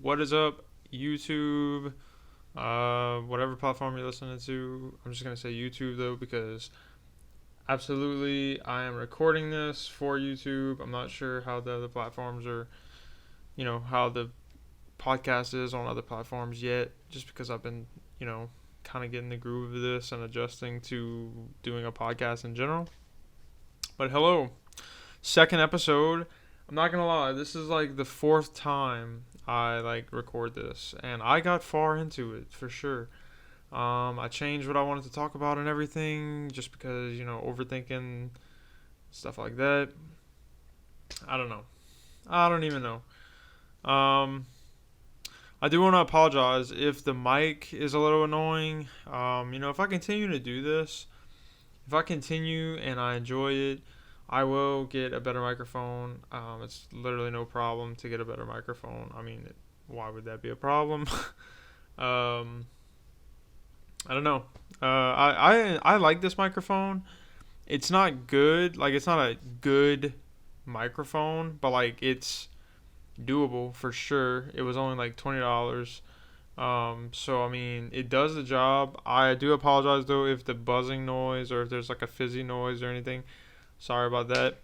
What is up, YouTube? Whatever platform you're listening to. I'm just gonna say YouTube though because absolutely I am recording this for YouTube. I'm not sure how the other platforms are, how the podcast is on other platforms yet, just because I've been, kind of getting the groove of this and adjusting to doing a podcast in general. But hello, second episode. I'm not gonna lie, this is like the fourth time I record this, and I got far into it for sure. I changed what I wanted to talk about and everything, just because overthinking stuff like that. I don't know. I don't even know. Um, I do want to apologize if the mic is a little annoying. If I continue to do this, if I continue and I enjoy it, I will get a better microphone. It's literally no problem to get a better microphone. I mean, why would that be a problem? um, I don't know. I like this microphone. It's not good. Like, it's not a good microphone, but it's doable for sure. It was only like $20. So I mean, it does the job. I do apologize though if the buzzing noise or if there's like a fizzy noise or anything. Sorry about that.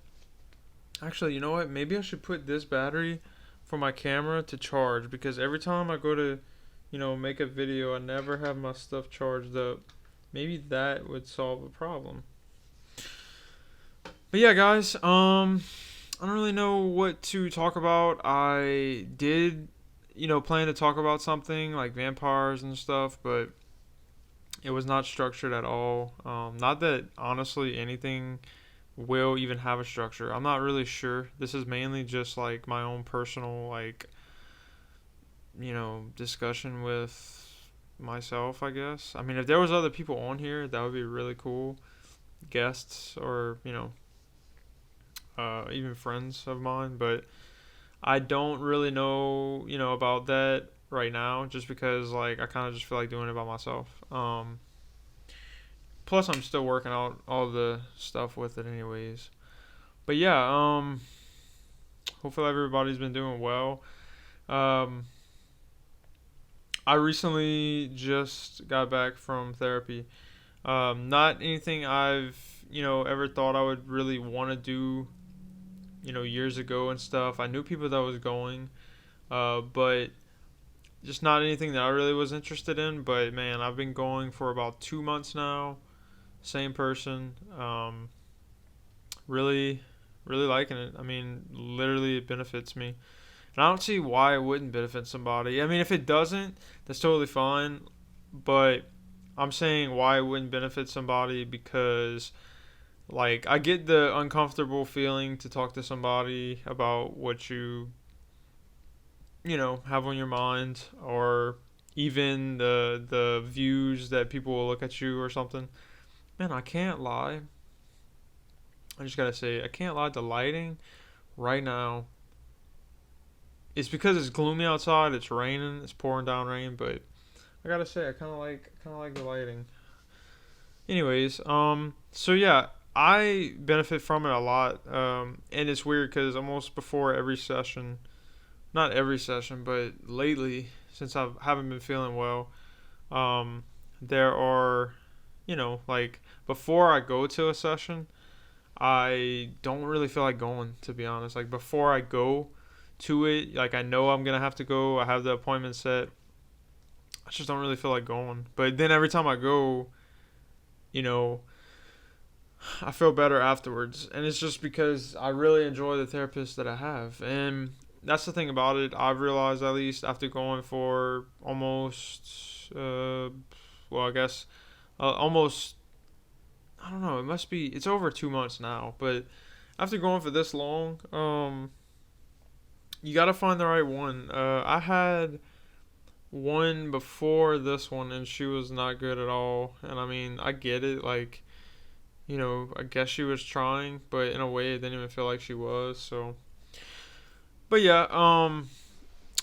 Actually, you know what? Maybe I should put this battery for my camera to charge, because every time I go to, make a video, I never have my stuff charged up. Maybe that would solve the problem. But yeah, guys, I don't really know what to talk about. I did, plan to talk about something like vampires and stuff, but it was not structured at all. Not that honestly anything will even have a structure. I'm not really sure. This is mainly just like my own personal discussion with myself, I guess. I mean, if there was other people on here, that would be really cool. Guests or, even friends of mine, but I don't really know, about that right now, just because I kind of just feel like doing it by myself. Plus I'm still working out all the stuff with it anyways. But yeah, hopefully everybody's been doing well. Um, I recently just got back from therapy. Not anything I've, ever thought I would really want to do, years ago and stuff. I knew people that was going, but just not anything that I really was interested in. But man, I've been going for about 2 months now. Same person. Really, really liking it. I mean, literally, it benefits me. And I don't see why it wouldn't benefit somebody. I mean, if it doesn't, that's totally fine. But I'm saying why it wouldn't benefit somebody because, I get the uncomfortable feeling to talk to somebody about what have on your mind, or even the views that people will look at you or something. Man, I can't lie. I just gotta say, I can't lie. The lighting right now, it's because it's gloomy outside. It's raining. It's pouring down rain. But I gotta say, I kind of like the lighting. Anyways, so yeah, I benefit from it a lot. And it's weird because almost before every session, not every session, but lately, since I haven't been feeling well, there are, before I go to a session, I don't really feel like going, to be honest. Like, before I go to it, I know I'm gonna have to go. I have the appointment set. I just don't really feel like going. But then every time I go, you know, I feel better afterwards. And it's just because I really enjoy the therapist that I have. And that's the thing about it. I've realized, at least after going for almost, I guess, almost, I don't know, it's over 2 months now. But after going for this long, you gotta find the right one. I had one before this one, and she was not good at all. And I mean, I get it. I guess she was trying, but in a way, it didn't even feel like she was. So, but yeah,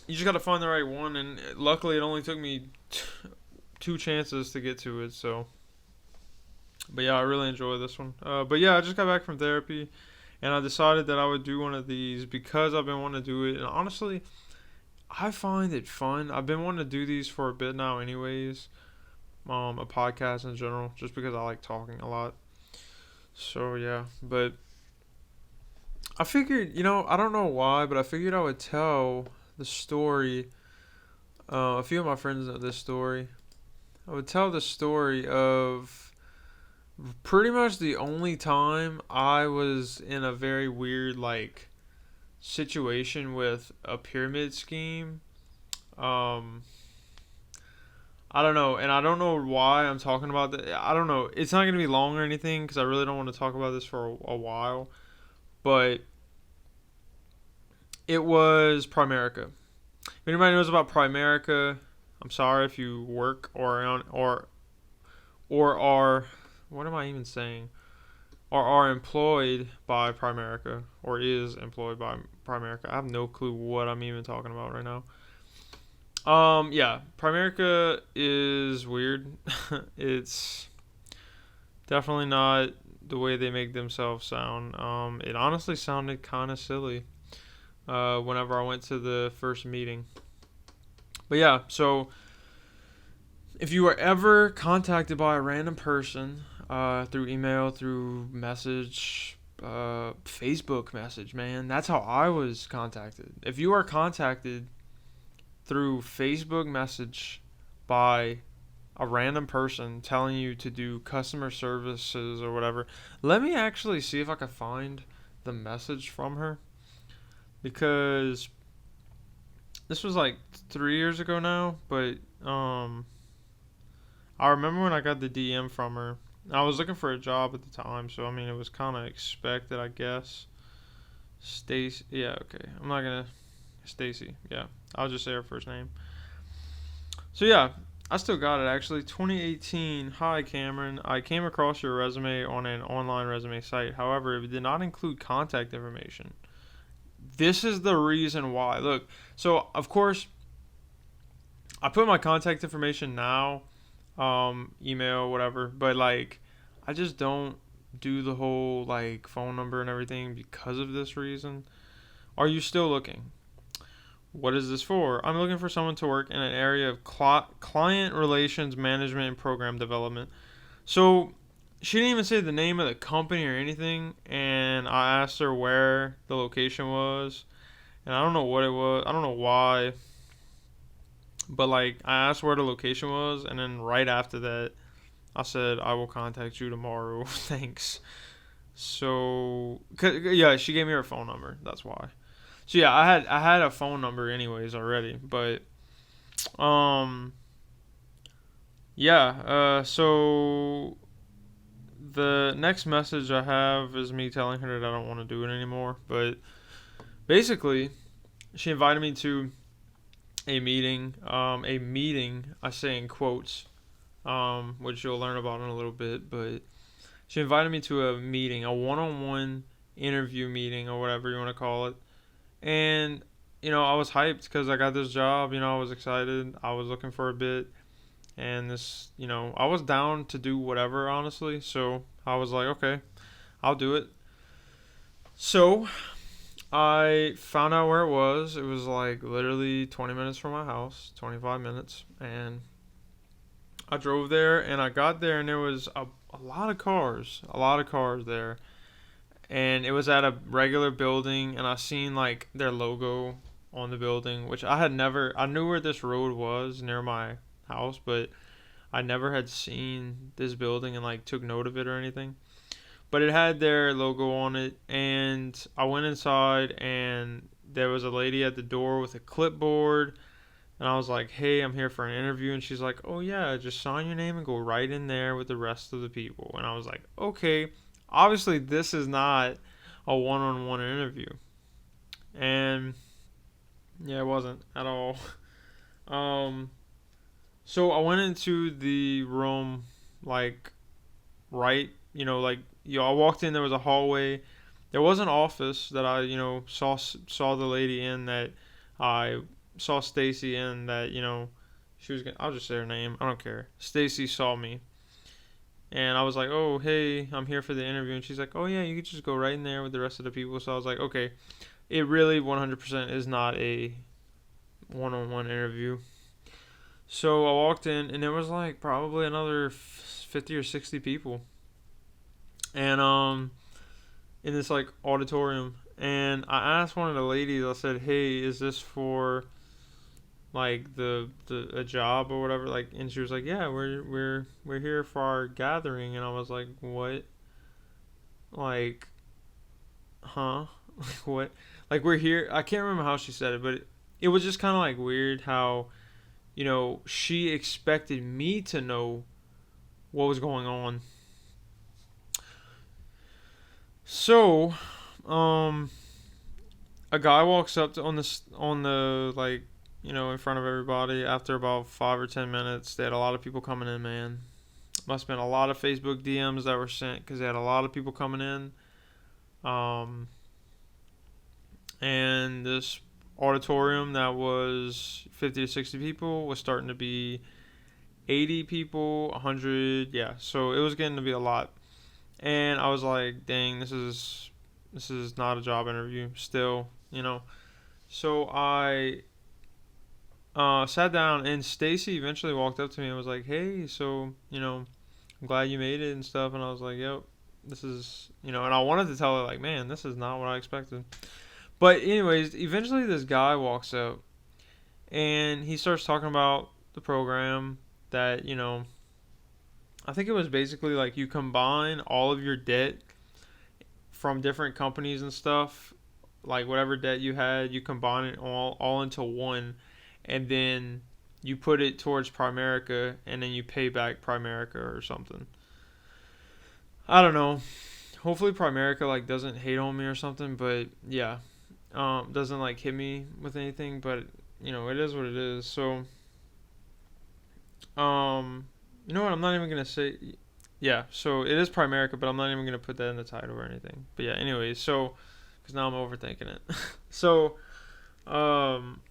you just gotta find the right one. And luckily, it only took me two chances to get to it. So, but yeah, I really enjoy this one. But yeah, I just got back from therapy, and I decided that I would do one of these because I've been wanting to do it. And honestly, I find it fun. I've been wanting to do these for a bit now, anyways. A podcast in general, just because I like talking a lot. So yeah, but I figured, I don't know why, but I figured I would tell the story. A few of my friends know this story. I would tell the story of pretty much the only time I was in a very weird like situation with a pyramid scheme. Um, I don't know, and I don't know why I'm talking about that. I don't know. It's not gonna be long or anything because I really don't want to talk about this for a while. But it was Primerica. If anybody knows about Primerica, I'm sorry if you work or are, what am I even saying? Or are employed by Primerica or is employed by Primerica. I have no clue what I'm even talking about right now. Yeah, Primerica is weird. It's definitely not the way they make themselves sound. It honestly sounded kind of silly whenever I went to the first meeting. But yeah, so if you are ever contacted by a random person through email, through message, Facebook message, man, that's how I was contacted. If you are contacted through Facebook message by a random person telling you to do customer services or whatever, let me actually see if I can find the message from her because this was like 3 years ago now, but I remember when I got the DM from her. I was looking for a job at the time, so I mean it was kind of expected, I guess. Stacy, yeah, okay. I'm not gonna Stacy, yeah. I'll just say her first name. So yeah, I still got it actually. 2018. Hi Cameron. I came across your resume on an online resume site. However, it did not include contact information. This is the reason why. Look, so of course I put my contact information now, email, whatever, but like I just don't do the whole like phone number and everything because of this reason. Are you still looking? What is this for? I'm looking for someone to work in an area of client relations management and program development. So she didn't even say the name of the company or anything, and I asked her where the location was, and I don't know what it was. I don't know why, but like I asked where the location was, and then right after that, I said I will contact you tomorrow. Thanks. So, yeah, she gave me her phone number. That's why. So yeah, I had a phone number anyways already, but um yeah, so the next message I have is me telling her that I don't want to do it anymore, but basically she invited me to a meeting, I say in quotes, which you'll learn about in a little bit, but she invited me to a meeting, a one-on-one interview meeting or whatever you want to call it. And I was hyped because I got this job. I was excited. I was looking for a bit, and this, I was down to do whatever, honestly. So I was like, okay, I'll do it. So I found out where it was. It was like literally 20 minutes from my house, 25 minutes, and I drove there. And I got there, and there was a lot of cars there, and it was at a regular building, and I seen like their logo on the building, which I knew where this road was near my house, but I never had seen this building and like took note of it or anything. But it had their logo on it, and I went inside, and there was a lady at the door with a clipboard, and I was like, "Hey, I'm here for an interview," and she's like, "Oh yeah, just sign your name and go right in there with the rest of the people." And I was like, "Okay." Obviously, this is not a one-on-one interview, and yeah, it wasn't at all. Um, so I went into the room, like right, I walked in. There was a hallway. There was an office that I, saw the lady in that I saw Stacy in that she was gonna. I'll just say her name. I don't care. Stacy saw me, and I was like, "Oh, hey, I'm here for the interview." And she's like, "Oh yeah, you could just go right in there with the rest of the people." So I was like, "Okay." It really 100% is not a one-on-one interview. So I walked in, and there was like probably another 50 or 60 people, and in this like auditorium. And I asked one of the ladies. I said, "Hey, is this for like the a job or whatever?" Like, and she was like, "Yeah, we're here for our gathering." And I was like, "What? Like, huh? Like what? Like we're here?" I can't remember how she said it, but it was just kind of like weird how she expected me to know what was going on. So, um, a guy walks up to, on the like in front of everybody after about 5 or 10 minutes. They had a lot of people coming in, man. Must have been a lot of Facebook DMs that were sent because they had a lot of people coming in. Um, and this auditorium that was 50 to 60 people was starting to be 80 people, 100. Yeah, so it was getting to be a lot. And I was like, dang, this is not a job interview still, So I sat down, and Stacy eventually walked up to me and was like, "Hey, so I'm glad you made it and stuff." And I was like, "Yep, this is And I wanted to tell her like, "Man, this is not what I expected." But anyways, eventually this guy walks up, and he starts talking about the program that I think it was basically like you combine all of your debt from different companies and stuff, like whatever debt you had, you combine it all into one, and then you put it towards Primerica, and then you pay back Primerica or something. I don't know. Hopefully Primerica like doesn't hate on me or something, but yeah, doesn't like hit me with anything, but it is what it is. So, you know what? I'm not even gonna say. Yeah, so it is Primerica, but I'm not even gonna put that in the title or anything. But yeah, anyways, so because now I'm overthinking it. So, um,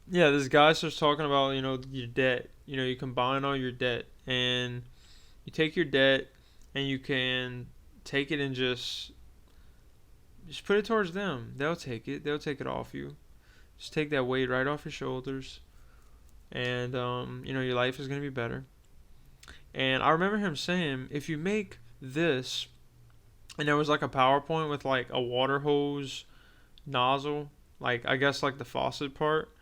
yeah, this guy starts talking about your debt. You combine all your debt, and you take your debt, and you can take it and just put it towards them. They'll take it. They'll take it off you. Just take that weight right off your shoulders, and your life is gonna be better. And I remember him saying, if you make this, and there was like a PowerPoint with like a water hose nozzle, like I guess like the faucet part,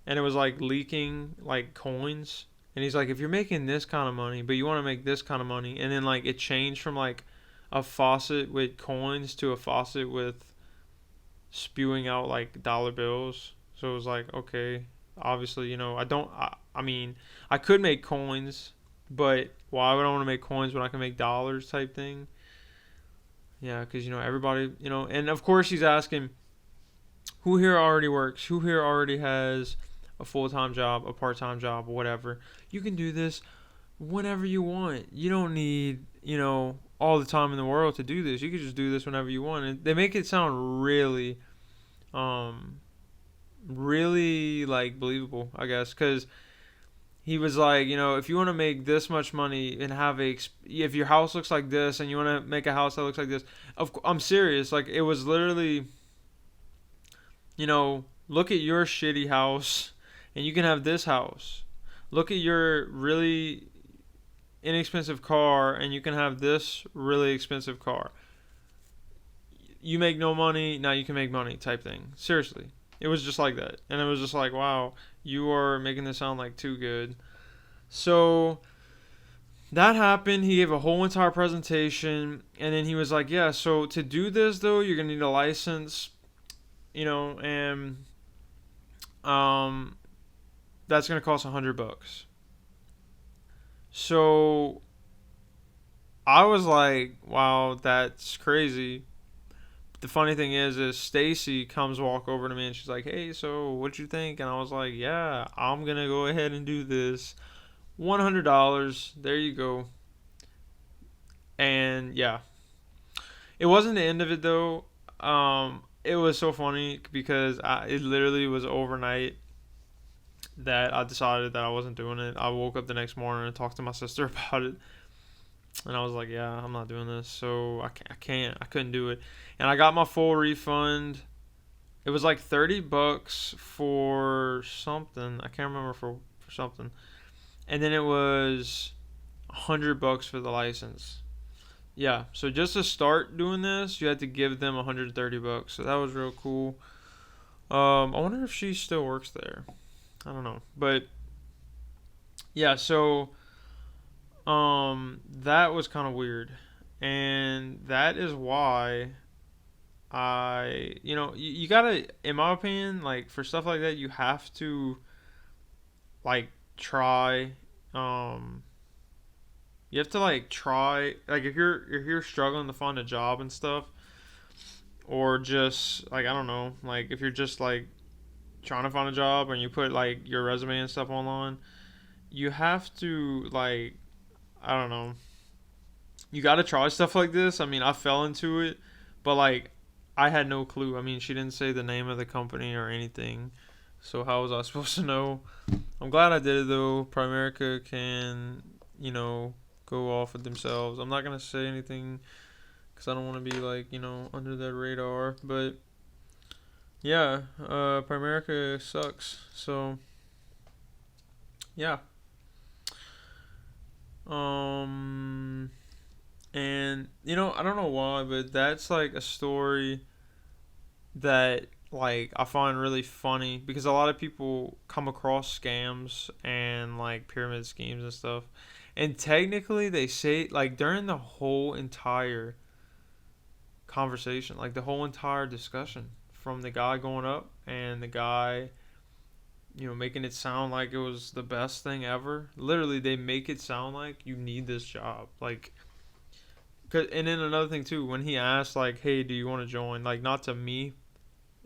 and it was like leaking like coins. And he's like, if you're making this kind of money, but you want to make this kind of money, and then like it changed from like a faucet with coins to a faucet with spewing out like dollar bills. So it was like, okay, obviously, I don't. I mean, I could make coins, but why would I want to make coins when I can make dollars type thing? Yeah, because everybody, and of course he's asking, who here already works? Who here already has a full-time job, a part-time job, whatever? You can do this whenever you want. You don't need, all the time in the world to do this. You can just do this whenever you want. And they make it sound really, really like believable, I guess, because he was like, if you want to make this much money and if your house looks like this and you want to make a house that looks like this, I'm serious. Like it was literally, look at your shitty house and you can have this house. Look at your really inexpensive car and you can have this really expensive car. You make no money, now you can make money type thing. Seriously. It was just like that. And it was just like, wow, you are making this sound like too good. So that happened. He gave a whole entire presentation. And then he was like, yeah, so to do this, though, you're going to need a license, and that's going to cost $100. So I was like, wow, that's crazy. The funny thing is Stacy comes walk over to me and she's like, "Hey, so what you think?" And I was like, "Yeah, I'm gonna go ahead and do this. $100. There you go." And yeah, it wasn't the end of it though. It was so funny because it literally was overnight that I decided that I wasn't doing it. I woke up the next morning and talked to my sister about it. And I was like, yeah, I'm not doing this. So I couldn't do it. And I got my full refund. It was like $30 for something. I can't remember for something. And then it was $100 for the license. Yeah, so just to start doing this, you had to give them $130. So that was real cool. I wonder if she still works there. I don't know, but yeah. So that was kind of weird, and that is why you gotta, in my opinion, like for stuff like that, you have to like try. Um, you have to like try, like if you're struggling to find a job and stuff, or just like I don't know, like if you're just like trying to find a job and you put like your resume and stuff online, you have to like I don't know, you got to try stuff like this. I mean, I fell into it, but like I had no clue. I mean, she didn't say the name of the company or anything, so how was I supposed to know? I'm glad I did it though. Primerica can, go off with themselves. I'm not gonna say anything because I don't want to be like under their radar, but yeah, Primerica sucks. So yeah. Um, and I don't know why, but that's like a story that like I find really funny because a lot of people come across scams and like pyramid schemes and stuff. And technically they say like during the whole entire conversation, like the whole entire discussion from the guy going up and the guy making it sound like it was the best thing ever. Literally, they make it sound like you need this job. Like, and then another thing too, when he asked like, "Hey, do you want to join?" Like, not to me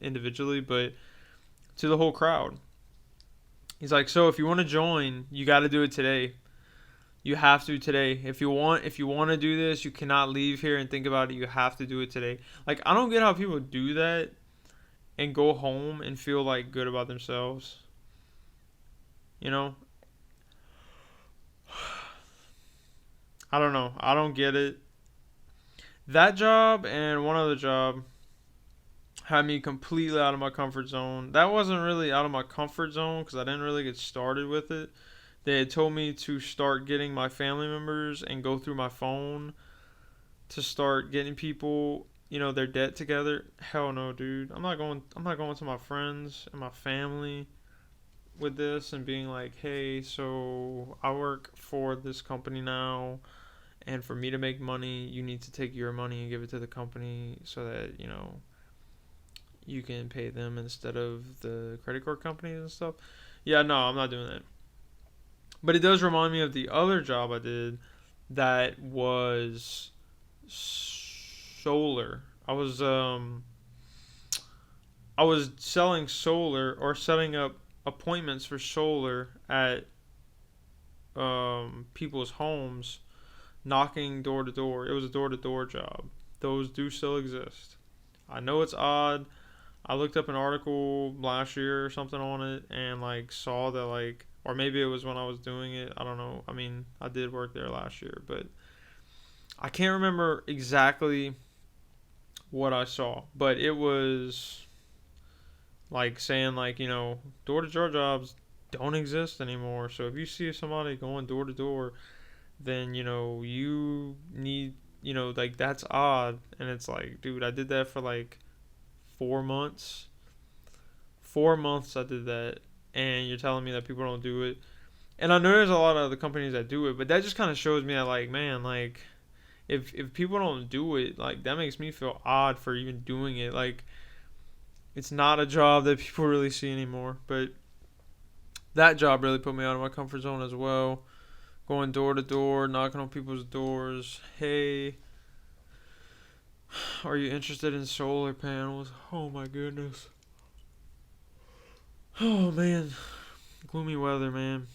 individually, but to the whole crowd. He's like, "So if you want to join, you got to do it today. You have to today. If you want to do this, you cannot leave here and think about it. You have to do it today." Like, I don't get how people do that and go home and feel like good about themselves. You know, I don't know. I don't get it. That job and one other job had me completely out of my comfort zone. That wasn't really out of my comfort zone because I didn't really get started with it. They had told me to start getting my family members and go through my phone to start getting people, their debt together. Hell no, dude. I'm not going to my friends and my family with this and being like, "Hey, so I work for this company now, and for me to make money, you need to take your money and give it to the company so that, you can pay them instead of the credit card companies and stuff." Yeah, no, I'm not doing that. But it does remind me of the other job I did that was solar. I was selling solar or setting up appointments for solar at people's homes, knocking door to door. It was a door to door job. Those do still exist. I know it's odd. I looked up an article last year or something on it and like saw that like, or maybe it was when I was doing it. I don't know. I mean, I did work there last year, but I can't remember exactly what I saw. But it was like saying like, door to door jobs don't exist anymore. So if you see somebody going door to door, then you need, like that's odd. And it's like, dude, I did that for like 4 months. 4 months I did that, and you're telling me that people don't do it. And I know there's a lot of other companies that do it, but that just kind of shows me that like, man, like if people don't do it, like that makes me feel odd for even doing it. Like it's not a job that people really see anymore. But that job really put me out of my comfort zone as well. Going door to door, knocking on people's doors. "Hey, are you interested in solar panels?" Oh my goodness. Oh man. Gloomy weather, man.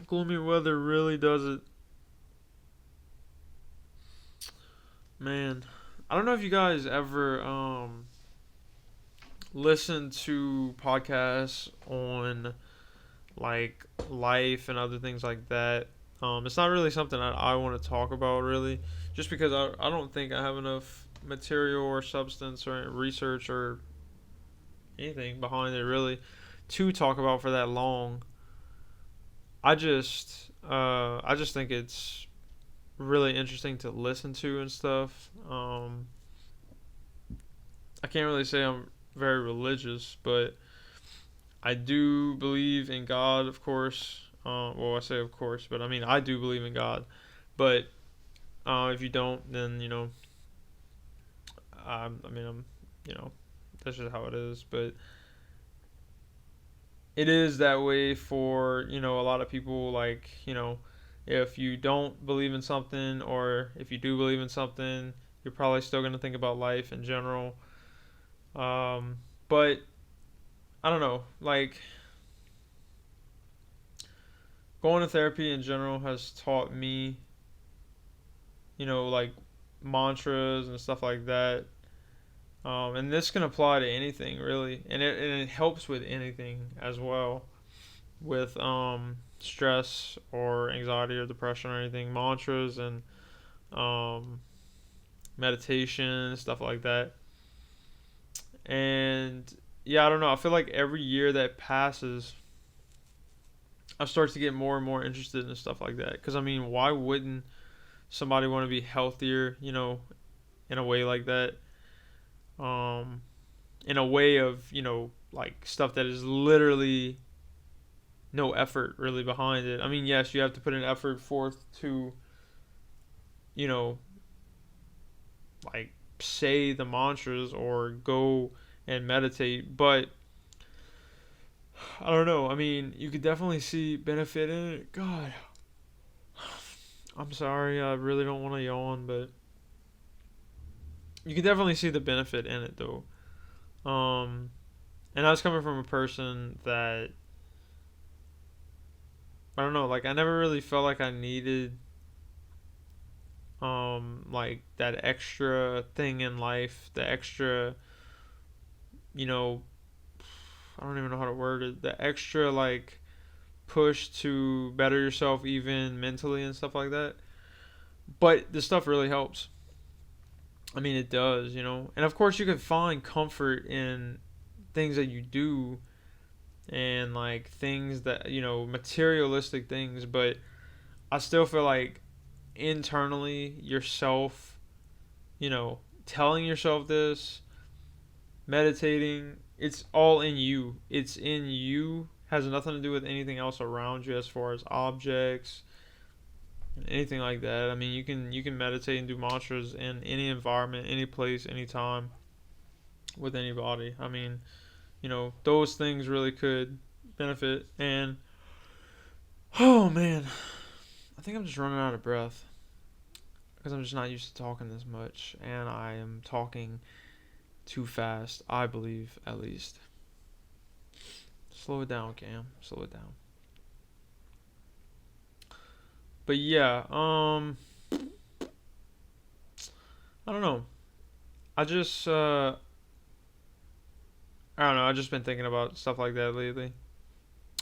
Gloomy weather really does it. Man. I don't know if you guys ever listen to podcasts on like life and other things like that. It's not really something that I want to talk about really, just because I don't think I have enough material or substance or research or anything behind it really to talk about for that long. I just think it's really interesting to listen to and stuff. I can't really say I'm very religious, but I do believe in God, of course. Well, I say of course, but I mean I do believe in God. But if you don't, then I mean I'm you know that's just how it is. But it is that way for a lot of people. Like if you don't believe in something, or if you do believe in something, you're probably still gonna think about life in general. But I don't know, like going to therapy in general has taught me, like mantras and stuff like that. And this can apply to anything really, and it helps with anything as well, with stress or anxiety or depression or anything. Mantras and um, meditation, stuff like that. And yeah, I don't know. I feel like every year that passes, I start to get more and more interested in stuff like that. Because I mean, why wouldn't somebody want to be healthier? In a way like that. Um, in a way of like stuff that is literally no effort really behind it. I mean, yes, you have to put an effort forth to you know like say the mantras or go and meditate, but I don't know. I mean, you could definitely see benefit in it. God, I'm sorry. I really don't want to yawn, but you can definitely see the benefit in it, though. Um, and I was coming from a person that I don't know. Like, I never really felt like I needed like that extra thing in life, the extra, you know, I don't even know how to word it, the extra like push to better yourself even mentally and stuff like that. But this stuff really helps. I mean, it does. And of course, you can find comfort in things that you do and like things that, materialistic things, but I still feel like internally yourself, telling yourself this, meditating, it's all in you. It's in you, has nothing to do with anything else around you as far as objects, anything like that. I mean, you can meditate and do mantras in any environment, any place, anytime with anybody. I mean, those things really could benefit. And oh man, I think I'm just running out of breath because I'm just not used to talking this much, and I am talking too fast. I believe, at least. Slow it down, Cam. Slow it down. But yeah, I don't know. I just, I don't know. I just been thinking about stuff like that lately.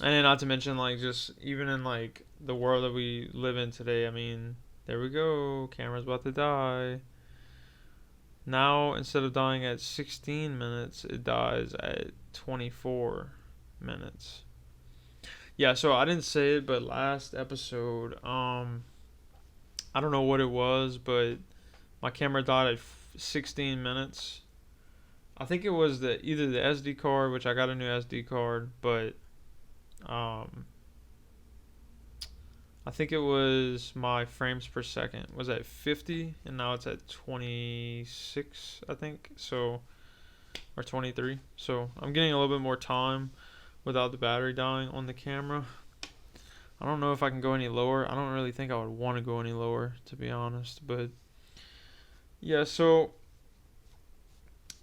And then not to mention, like, just even in, like, the world that we live in today, I mean, there we go. Camera's about to die. Now, instead of dying at 16 minutes, it dies at 24 minutes. Yeah, so I didn't say it, but last episode, I don't know what it was, but my camera died at 16 minutes. I think it was either the SD card, which I got a new SD card, but um, I think it was my frames per second was at 50, and now it's at 26, I think. So, or 23. So I'm getting a little bit more time without the battery dying on the camera. I don't know if I can go any lower. I don't really think I would want to go any lower, to be honest. But yeah, so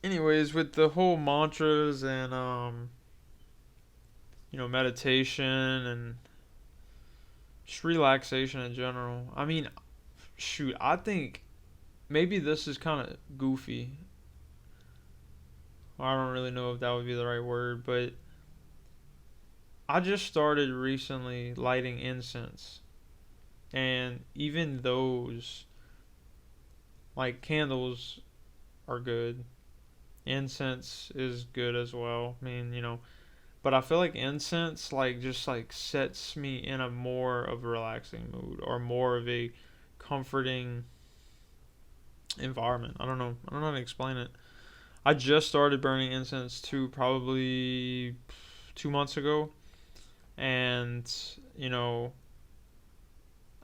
anyways, with the whole mantras and meditation and just relaxation in general. I mean, shoot, I think maybe this is kind of goofy. I don't really know if that would be the right word, but I just started recently lighting incense. And even those, like candles, are good. Incense is good as well. I mean, but I feel like incense like just like sets me in a more of a relaxing mood or more of a comforting environment. I don't know how to explain it. I just started burning incense too, probably 2 months ago, and you know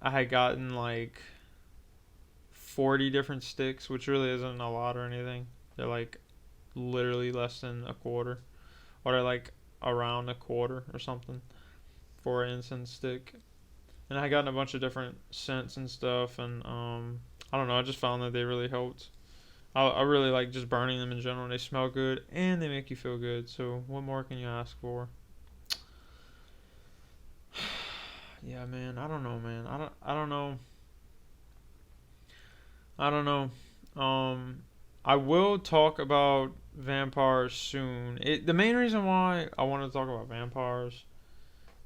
I had gotten like 40 different sticks, which really isn't a lot or anything. They're like literally less than a quarter, or they're like around a quarter or something for an incense stick. And I got a bunch of different scents and stuff, and I don't know. I just found that they really helped. I really like just burning them in general. They smell good and they make you feel good. So what more can you ask for? Yeah, man. I don't know, man. I don't know. I don't know. I will talk about vampires soon. The main reason why I want to talk about vampires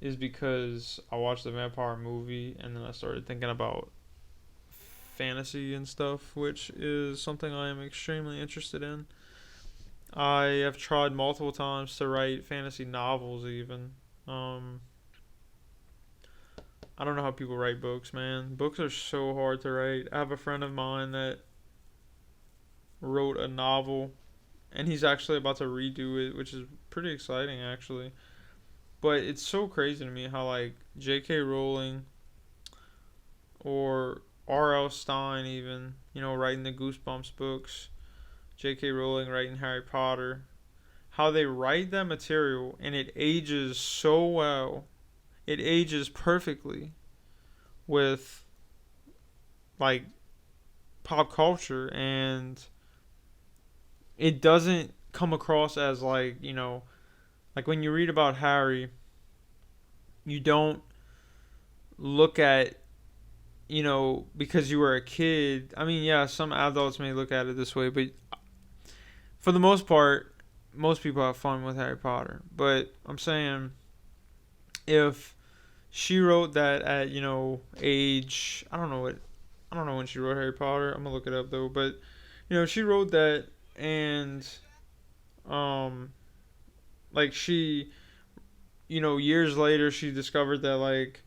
is because I watched the vampire movie and then I started thinking about fantasy and stuff, which is something I am extremely interested in. I have tried multiple times to write fantasy novels, even. Um, I don't know how people write books, man. Books are so hard to write. I have a friend of mine that wrote a novel, and he's actually about to redo it, which is pretty exciting, actually. But it's so crazy to me how, like, J.K. Rowling or R.L. Stein, even, writing the Goosebumps books, J.K. Rowling writing Harry Potter, how they write that material and it ages so well. It ages perfectly with like pop culture, and it doesn't come across as like when you read about Harry, you don't look at because you were a kid. I mean, yeah, some adults may look at it this way, but for the most part, most people have fun with Harry Potter. But I'm saying if she wrote that at age, I don't know when she wrote Harry Potter. I'm gonna look it up though. But she wrote that, and um like she years later she discovered that like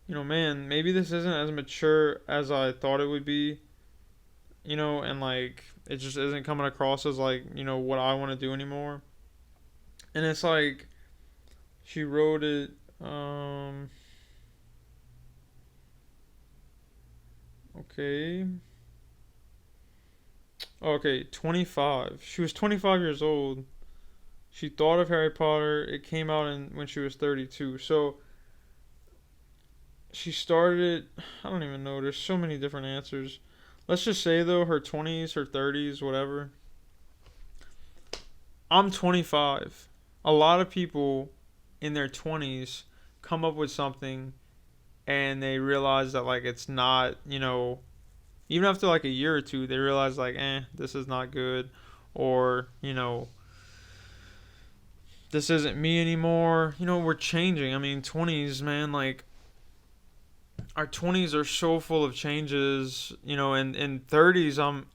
man, maybe this isn't as mature as I thought it would be, and like it just isn't coming across as like what I want to do anymore. And it's like she wrote it. Okay. Okay, 25. She was 25 years old. She thought of Harry Potter. It came out when she was 32. So she started. I don't even know. There's so many different answers. Let's just say though, her 20s, her 30s, whatever. I'm 25. A lot of people in their 20s come up with something and they realize that like it's not, even after like a year or two, they realize like, this is not good, or this isn't me anymore. We're changing. I mean, 20s, man, like our 20s are so full of changes, and in 30s, I'm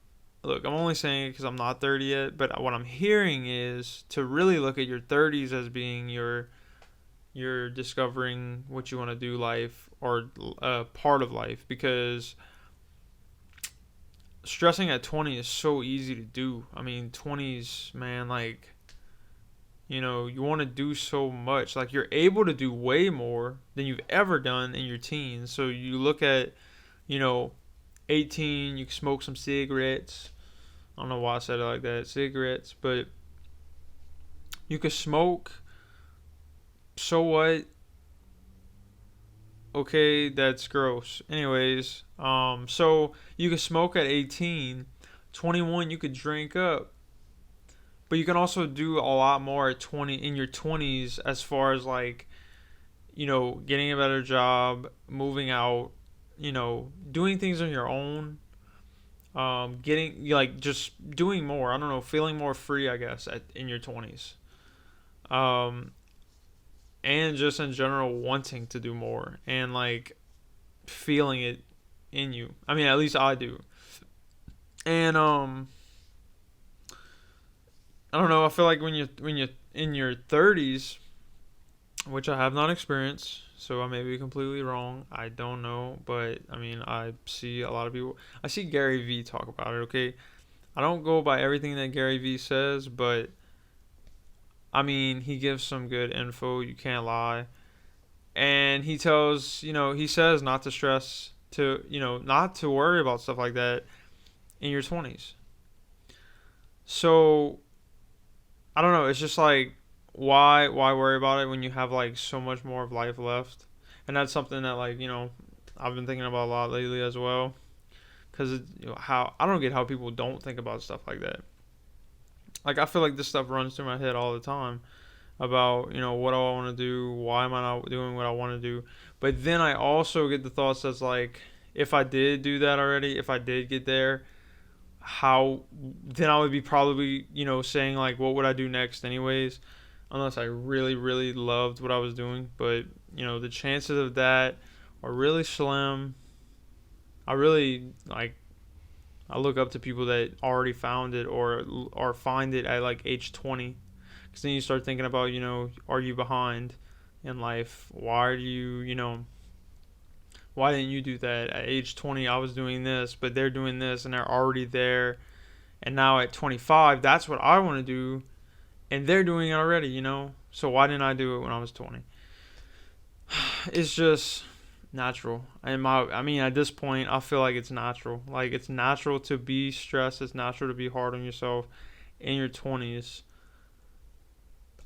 only saying it because I'm not 30 yet, but what I'm hearing is to really look at your 30s as being you're discovering what you want to do life or part of life, because stressing at 20 is so easy to do. I mean, 20s, man, like you want to do so much. Like you're able to do way more than you've ever done in your teens. So you look at, you know, 18, you can smoke some cigarettes. I don't know why I said it like that, cigarettes, but you can smoke. So what? Okay, that's gross. Anyways, so you can smoke at 18, 21 you could drink up. But you can also do a lot more at 20 in your 20s as far as like, getting a better job, moving out, doing things on your own, getting like just doing more. I don't know, feeling more free, I guess, in your 20s. Um, and just in general wanting to do more and like feeling it in you. I mean, at least I do. And I don't know. I feel like when you're in your 30s, which I have not experienced, so I may be completely wrong. I don't know, but I mean, I see a lot of people. I see Gary Vee talk about it. Okay, I don't go by everything that Gary Vee says, but I mean, he gives some good info. You can't lie, and he tells he says not to stress, to not to worry about stuff like that in your 20s. So I don't know. It's just like why worry about it when you have like so much more of life left, and that's something that like I've been thinking about a lot lately as well. Because how I don't get how people don't think about stuff like that. Like I feel like this stuff runs through my head all the time about what do I want to do, why am I not doing what I want to do, but then I also get the thoughts that's like if I did do that already, if I did get there, how then I would be probably saying like what would I do next anyways, unless I really really loved what I was doing. But the chances of that are really slim. I really like I look up to people that already found it or find it at like age 20, because then you start thinking about are you behind in life? Why do why didn't you do that at age 20? I was doing this, but they're doing this and they're already there, and now at 25 that's what I want to do, and they're doing it already. So why didn't I do it when I was 20? It's just natural. And I mean, at this point, I feel like it's natural. Like it's natural to be stressed. It's natural to be hard on yourself in your 20s.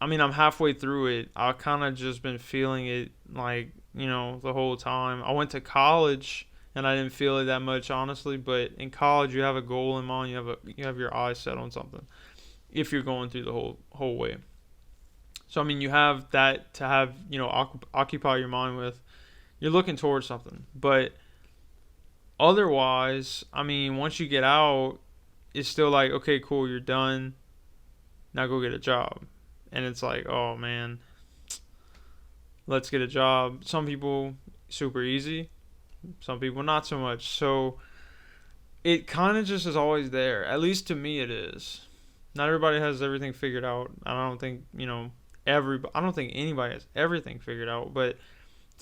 I mean, I'm halfway through it. I kind of just been feeling it like the whole time. I went to college and I didn't feel it that much, honestly. But in college, you have a goal in mind. You have your eyes set on something. If you're going through the whole way. So I mean, you have that to have occupy your mind with. You're looking towards something, but otherwise, I mean, once you get out, it's still like, okay, cool, you're done. Now go get a job, and it's like, oh man, let's get a job. Some people super easy, some people not so much. So it kind of just is always there. At least to me, it is. Not everybody has everything figured out. I don't think I don't think anybody has everything figured out, but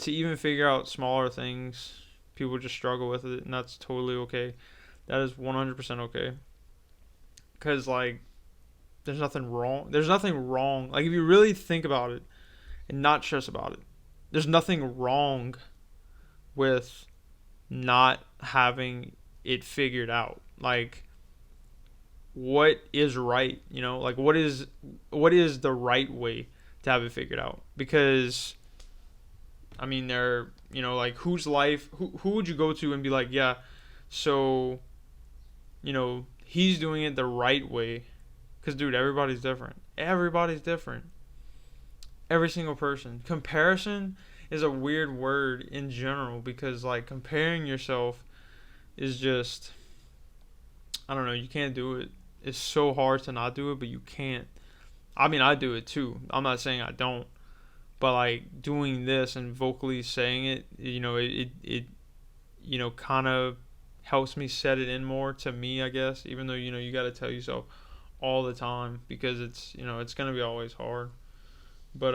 to even figure out smaller things, people just struggle with it, and that's totally okay. That is 100% okay. Because, like, there's nothing wrong. There's nothing wrong. Like, if you really think about it and not stress about it, there's nothing wrong with not having it figured out. Like, what is right? Like, what is the right way to have it figured out? Because I mean, they're, like, whose life, who would you go to and be like, yeah, so, he's doing it the right way. Because, dude, everybody's different. Everybody's different. Every single person. Comparison is a weird word in general because, like, comparing yourself is just, I don't know, you can't do it. It's so hard to not do it, but you can't. I mean, I do it too. I'm not saying I don't. But like doing this and vocally saying it, kind of helps me set it in more to me, I guess. Even though you got to tell yourself all the time because it's gonna be always hard. But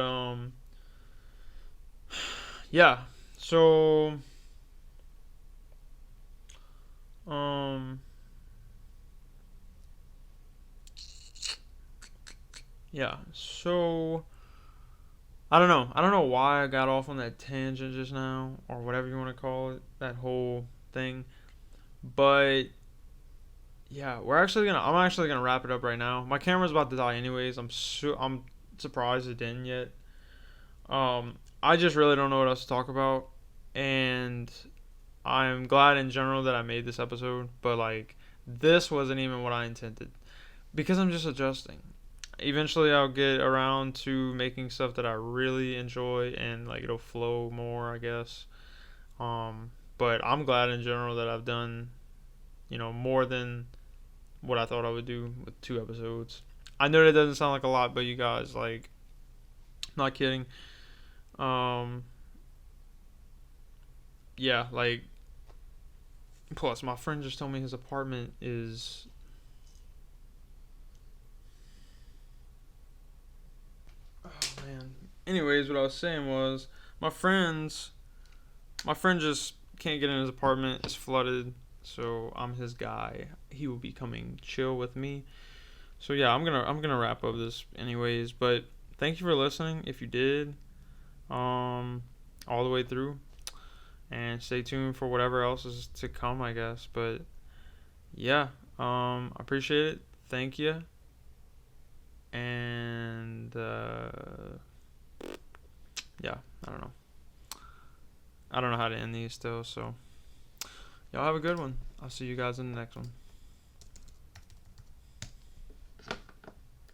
yeah. So um, yeah. So I don't know. I don't know why I got off on that tangent just now, or whatever you want to call it, that whole thing. But yeah, I'm actually gonna wrap it up right now. My camera's about to die anyways. I'm surprised it didn't yet. I just really don't know what else to talk about, and I'm glad in general that I made this episode. But like, this wasn't even what I intended because I'm just adjusting. Eventually I'll get around to making stuff that I really enjoy and like it'll flow more, I guess. But I'm glad in general that I've done, more than what I thought I would do with 2 episodes. I know that doesn't sound like a lot, but you guys, like, not kidding. Um, yeah, like, plus my friend just told me his apartment is anyways, what I was saying was my friends, my friend just can't get in his apartment. It's flooded, so I'm his guy. He will be coming chill with me. So yeah, I'm gonna wrap up this anyways. But thank you for listening. If you did, all the way through, and stay tuned for whatever else is to come, I guess. But yeah, I appreciate it. Thank you, and yeah, I don't know. I don't know how to end these still. So y'all have a good one. I'll see you guys in the next one.